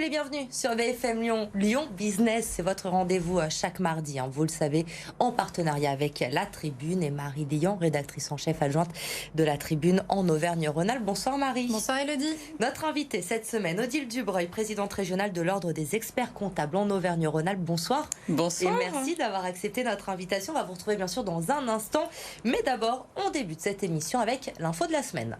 et bienvenue sur BFM Lyon. Lyon Business, c'est votre rendez-vous chaque mardi, vous le savez, en partenariat avec La Tribune et Marie Lian, rédactrice en chef adjointe de La Tribune en Auvergne-Rhône-Alpes. Bonsoir Marie. Bonsoir Elodie. Notre invitée cette semaine, Odile Dubreuil, présidente régionale de l'Ordre des experts comptables en Auvergne-Rhône-Alpes. Bonsoir. Bonsoir. Et merci d'avoir accepté notre invitation. On va vous retrouver bien sûr dans un instant. Mais d'abord, on débute cette émission avec l'info de la semaine.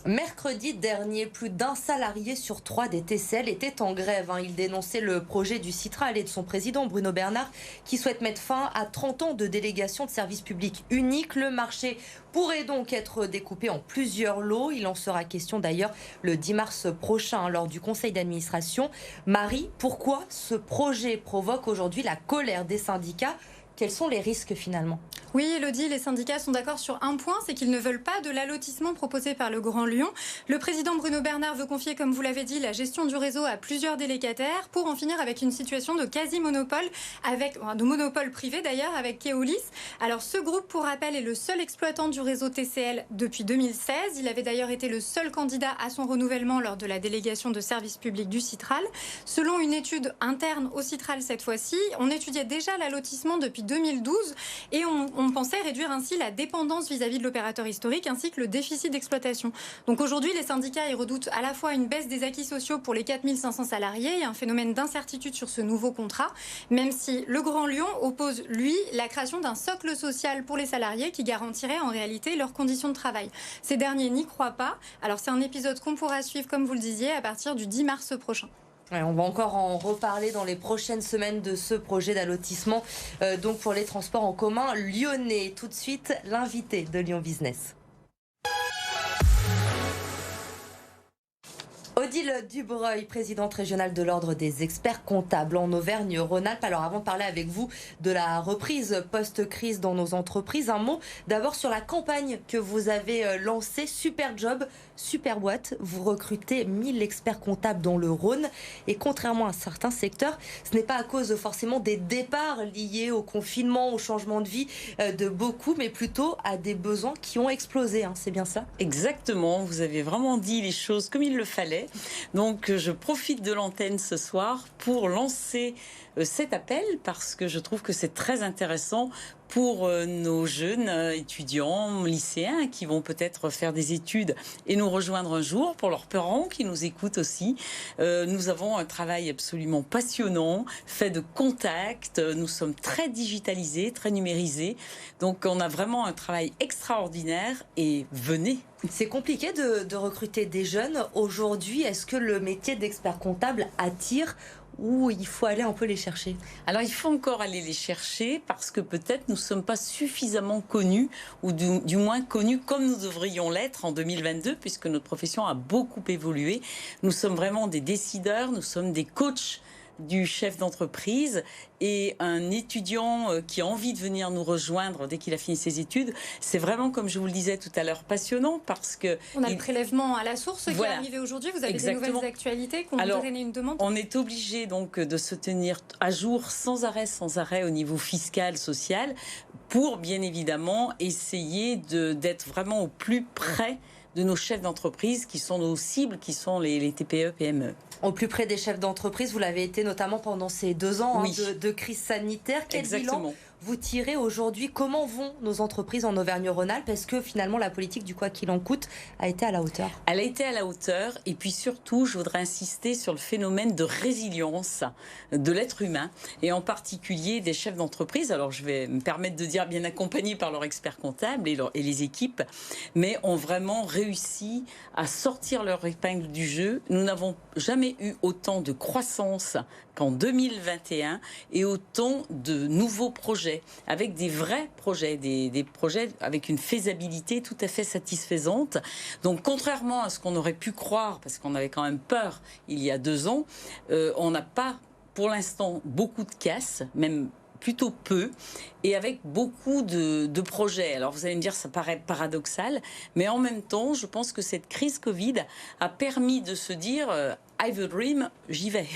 Mercredi dernier, plus d'un salarié sur 3 des TCL était en grève. Il dénonçait le projet du Citral et de son président Bruno Bernard qui souhaite mettre fin à 30 ans de délégation de service public unique. Le marché pourrait donc être découpé en plusieurs lots. Il en sera question d'ailleurs le 10 mars prochain lors du conseil d'administration. Marie, pourquoi ce projet provoque aujourd'hui la colère des syndicats ? Quels sont les risques finalement ? Oui, Elodie, les syndicats sont d'accord sur un point, c'est qu'ils ne veulent pas de l'allotissement proposé par le Grand Lyon. Le président Bruno Bernard veut confier, comme vous l'avez dit, la gestion du réseau à plusieurs délégataires pour en finir avec une situation de quasi-monopole, de monopole privé d'ailleurs, avec Keolis. Alors ce groupe, pour rappel, est le seul exploitant du réseau TCL depuis 2016. Il avait d'ailleurs été le seul candidat à son renouvellement lors de la délégation de service public du Citral. Selon une étude interne au Citral cette fois-ci, on étudiait déjà l'allotissement depuis 2012 et on pensait réduire ainsi la dépendance vis-à-vis de l'opérateur historique ainsi que le déficit d'exploitation. Donc aujourd'hui, les syndicats ils redoutent à la fois une baisse des acquis sociaux pour les 4500 salariés et un phénomène d'incertitude sur ce nouveau contrat, même si le Grand Lyon oppose, lui, la création d'un socle social pour les salariés qui garantirait en réalité leurs conditions de travail. Ces derniers n'y croient pas. Alors c'est un épisode qu'on pourra suivre, comme vous le disiez, à partir du 10 mars prochain. Ouais, on va encore en reparler dans les prochaines semaines de ce projet d'allotissement donc pour les transports en commun lyonnais. Tout de suite, l'invité de Lyon Business. Odile Dubreuil, présidente régionale de l'Ordre des experts comptables en Auvergne-Rhône-Alpes. Alors avant de parler avec vous de la reprise post-crise dans nos entreprises, un mot d'abord sur la campagne que vous avez lancée, Super Job, Super Boîte. Vous recrutez 1000 experts comptables dans le Rhône et contrairement à certains secteurs, ce n'est pas à cause forcément des départs liés au confinement, au changement de vie de beaucoup, mais plutôt à des besoins qui ont explosé. C'est bien ça ? Exactement, vous avez vraiment dit les choses comme il le fallait. Donc je profite de l'antenne ce soir pour lancer cet appel parce que je trouve que c'est très intéressant pour nos jeunes étudiants, lycéens qui vont peut-être faire des études et nous rejoindre un jour, pour leurs parents qui nous écoutent aussi. Nous avons un travail absolument passionnant, fait de contacts, nous sommes très digitalisés, très numérisés, donc on a vraiment un travail extraordinaire et venez. C'est compliqué de recruter des jeunes aujourd'hui. Est-ce que le métier d'expert comptable attire ou il faut aller un peu les chercher ? Alors il faut encore aller les chercher parce que peut-être nous ne sommes pas suffisamment connus ou du moins connus comme nous devrions l'être en 2022 puisque notre profession a beaucoup évolué. Nous sommes vraiment des décideurs, nous sommes des coachs du chef d'entreprise et un étudiant qui a envie de venir nous rejoindre dès qu'il a fini ses études, c'est vraiment, comme je vous le disais tout à l'heure, passionnant parce que... On a le prélèvement à la source qui est arrivé aujourd'hui, vous avez Exactement. Des nouvelles actualités qu'on vous donne une demande. On est obligé donc de se tenir à jour sans arrêt au niveau fiscal, social, pour bien évidemment essayer d'être vraiment au plus près de nos chefs d'entreprise qui sont nos cibles, qui sont les TPE, PME. Au plus près des chefs d'entreprise, vous l'avez été notamment pendant ces 2 ans oui. de crise sanitaire. Quel Exactement. bilan vous tirez aujourd'hui ? Comment vont nos entreprises en Auvergne-Rhône-Alpes ? Est-ce que finalement la politique du quoi qu'il en coûte a été à la hauteur ? Elle a été à la hauteur et puis surtout, je voudrais insister sur le phénomène de résilience de l'être humain et en particulier des chefs d'entreprise. Alors je vais me permettre de dire bien accompagnés par leurs experts comptables et les équipes, mais ont vraiment réussi à sortir leur épingle du jeu. Nous n'avons jamais eu autant de croissance qu'en 2021 et autant de nouveaux projets, avec des vrais projets, des projets avec une faisabilité tout à fait satisfaisante. Donc contrairement à ce qu'on aurait pu croire, parce qu'on avait quand même peur il y a 2 ans, on n'a pas pour l'instant beaucoup de casse, même plutôt peu, et avec beaucoup de projets. Alors vous allez me dire, ça paraît paradoxal, mais en même temps, je pense que cette crise Covid a permis de se dire, I have a dream, j'y vais.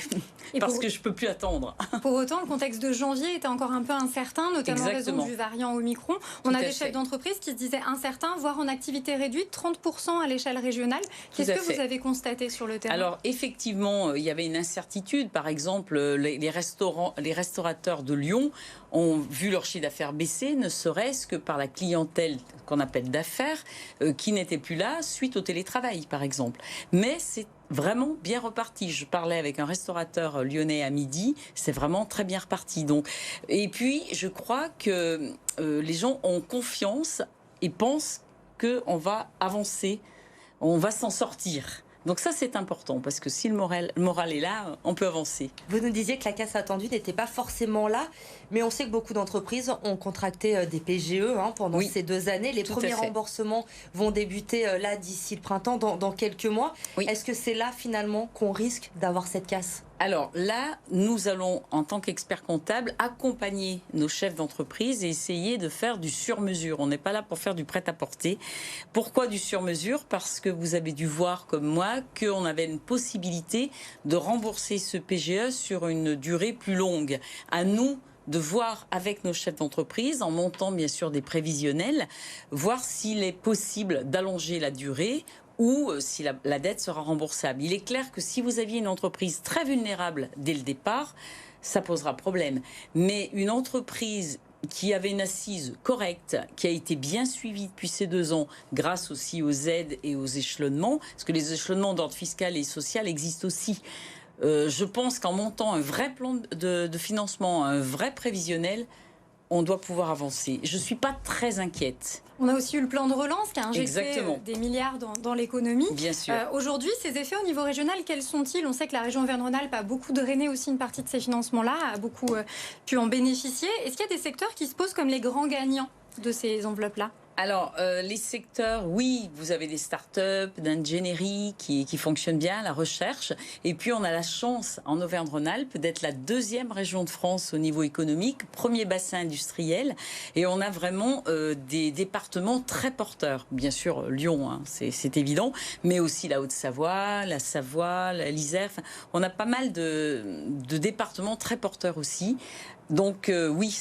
Parce que je ne peux plus attendre. Pour autant, le contexte de janvier était encore un peu incertain, notamment en raison du variant Omicron. On a des chefs d'entreprise qui se disaient incertains, voire en activité réduite, 30% à l'échelle régionale. Qu'est-ce que vous avez constaté sur le terrain? Alors, effectivement, il y avait une incertitude. Par exemple, les restaurateurs de Lyon ont vu leur chiffre d'affaires baisser, ne serait-ce que par la clientèle qu'on appelle d'affaires, qui n'était plus là suite au télétravail, par exemple. Mais c'est vraiment bien reparti. Je parlais avec un restaurateur lyonnais à midi, c'est vraiment très bien reparti. Donc, et puis, je crois que les gens ont confiance et pensent qu'on va avancer, on va s'en sortir. Donc ça, c'est important, parce que si le moral est là, on peut avancer. Vous nous disiez que la casse attendue n'était pas forcément là, mais on sait que beaucoup d'entreprises ont contracté des PGE pendant ces 2 années. Les premiers remboursements vont débuter là d'ici le printemps, dans quelques mois. Est-ce que c'est là, finalement, qu'on risque d'avoir cette casse ? Alors là, nous allons, en tant qu'experts comptables, accompagner nos chefs d'entreprise et essayer de faire du sur-mesure. On n'est pas là pour faire du prêt-à-porter. Pourquoi du sur-mesure? Parce que vous avez dû voir, comme moi, qu'on avait une possibilité de rembourser ce PGE sur une durée plus longue. À nous de voir avec nos chefs d'entreprise, en montant bien sûr des prévisionnels, voir s'il est possible d'allonger la durée ou si la dette sera remboursable. Il est clair que si vous aviez une entreprise très vulnérable dès le départ, ça posera problème. Mais une entreprise qui avait une assise correcte, qui a été bien suivie depuis ces 2 ans, grâce aussi aux aides et aux échelonnements, parce que les échelonnements d'ordre fiscal et social existent aussi. Je pense qu'en montant un vrai plan de financement, un vrai prévisionnel, on doit pouvoir avancer. Je ne suis pas très inquiète. On a aussi eu le plan de relance qui a injecté des milliards dans l'économie. Bien sûr. Aujourd'hui, ces effets au niveau régional, quels sont-ils? On sait que la région Auvergne-Rhône-Alpes a beaucoup drainé aussi une partie de ces financements-là, a beaucoup pu en bénéficier. Est-ce qu'il y a des secteurs qui se posent comme les grands gagnants de ces enveloppes-là? Alors, les secteurs, oui, vous avez des start-up, d'ingénierie qui fonctionnent bien, la recherche. Et puis, on a la chance, en Auvergne-Rhône-Alpes, d'être la 2e région de France au niveau économique, 1er bassin industriel. Et on a vraiment des départements très porteurs. Bien sûr, Lyon, c'est évident, mais aussi la Haute-Savoie, l'Isère. Enfin, on a pas mal de départements très porteurs aussi. Donc oui,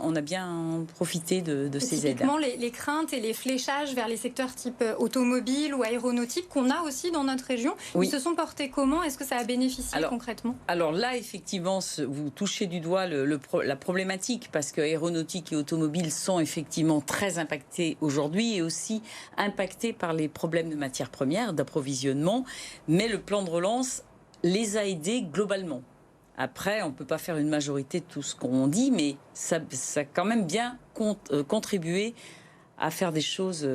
on a bien profité de ces aides. Typiquement, les craintes et les fléchages vers les secteurs type automobile ou aéronautique qu'on a aussi dans notre région, ils se sont portés comment? Est-ce que ça a bénéficié concrètement? Alors là, effectivement, vous touchez du doigt la problématique, parce que aéronautique et automobile sont effectivement très impactés aujourd'hui et aussi impactés par les problèmes de matières premières, d'approvisionnement. Mais le plan de relance les a aidés globalement. Après, on ne peut pas faire une majorité de tout ce qu'on dit, mais ça a quand même bien contribué à faire des choses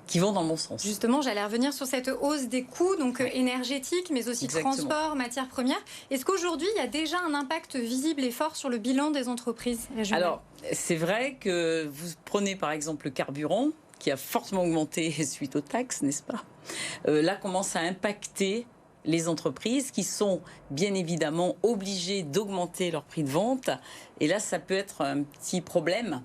qui vont dans le bon sens. Justement, j'allais revenir sur cette hausse des coûts, donc énergétiques, mais aussi transport, matières premières. Est-ce qu'aujourd'hui, il y a déjà un impact visible et fort sur le bilan des entreprises régionales? Alors, c'est vrai que vous prenez par exemple le carburant, qui a fortement augmenté suite aux taxes, n'est-ce pas? Là, commence à impacter les entreprises qui sont bien évidemment obligées d'augmenter leur prix de vente. Et là, ça peut être un petit problème,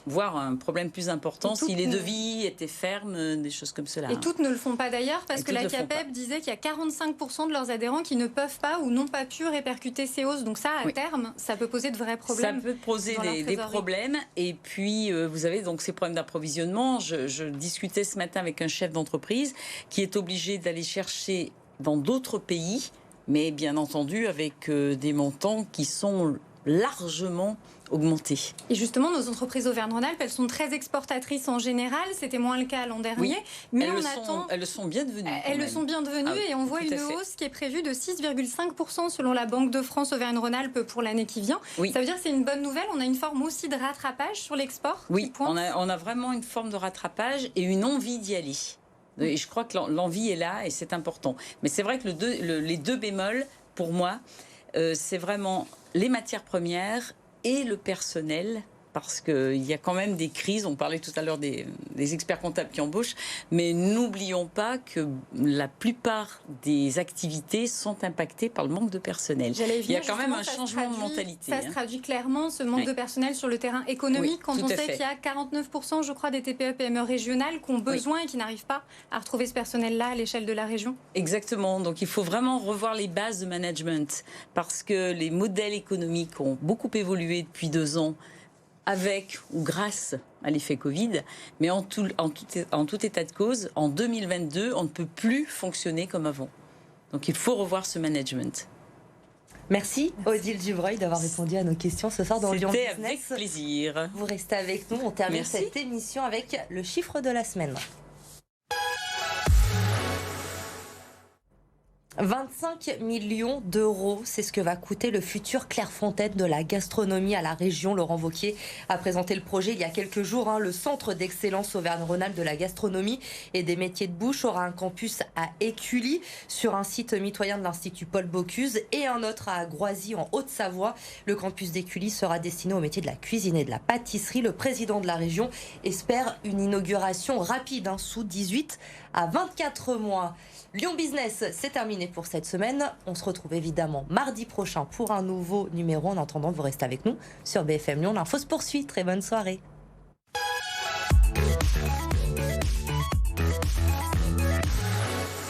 voire un problème plus important si les devis étaient fermes, des choses comme cela. Et toutes ne le font pas d'ailleurs, parce que la CAPEB disait qu'il y a 45% de leurs adhérents qui ne peuvent pas ou n'ont pas pu répercuter ces hausses. Donc ça, à terme, ça peut poser de vrais problèmes. Ça peut poser des problèmes. Et puis, vous avez donc ces problèmes d'approvisionnement. Je discutais ce matin avec un chef d'entreprise qui est obligé d'aller chercher dans d'autres pays, mais bien entendu avec des montants qui sont largement augmentés. Et justement, nos entreprises Auvergne-Rhône-Alpes, elles sont très exportatrices en général. C'était moins le cas l'an dernier. Mais elles le sont bien devenues. Elles le sont bien devenues et on voit une hausse qui est prévue de 6,5% selon la Banque de France Auvergne-Rhône-Alpes pour l'année qui vient. Ça veut dire que c'est une bonne nouvelle. On a une forme aussi de rattrapage sur l'export. Oui, on a vraiment une forme de rattrapage et une envie d'y aller. Et je crois que l'envie est là et c'est important. Mais c'est vrai que les 2 bémols, pour moi, c'est vraiment les matières premières et le personnel parce qu'il y a quand même des crises. On parlait tout à l'heure des experts comptables qui embauchent, mais n'oublions pas que la plupart des activités sont impactées par le manque de personnel. Il y a quand même un changement de mentalité. Ça se traduit clairement, ce manque de personnel sur le terrain économique, quand on sait qu'il y a 49%, je crois, des TPE-PME régionales qui ont besoin et qui n'arrivent pas à retrouver ce personnel-là à l'échelle de la région. Exactement. Donc il faut vraiment revoir les bases de management, parce que les modèles économiques ont beaucoup évolué depuis 2 ans, avec ou grâce à l'effet Covid, mais en tout état de cause, en 2022, on ne peut plus fonctionner comme avant. Donc il faut revoir ce management. Merci Odile Dubreuil d'avoir répondu à nos questions ce soir dans Lyon Business. C'était avec plaisir. Vous restez avec nous, on termine cette émission avec le chiffre de la semaine. 25 millions d'euros, c'est ce que va coûter le futur Clairefontaine de la gastronomie à la région. Laurent Wauquiez a présenté le projet il y a quelques jours. Le centre d'excellence Auvergne-Rhône-Alpes de la gastronomie et des métiers de bouche aura un campus à Écully, sur un site mitoyen de l'Institut Paul Bocuse, et un autre à Groisy en Haute-Savoie. Le campus d'Écully sera destiné aux métiers de la cuisine et de la pâtisserie. Le président de la région espère une inauguration rapide, sous 18 à 24 mois. Lyon Business, c'est terminé pour cette semaine. On se retrouve évidemment mardi prochain pour un nouveau numéro. En attendant, vous restez avec nous sur BFM Lyon. L'info se poursuit. Très bonne soirée.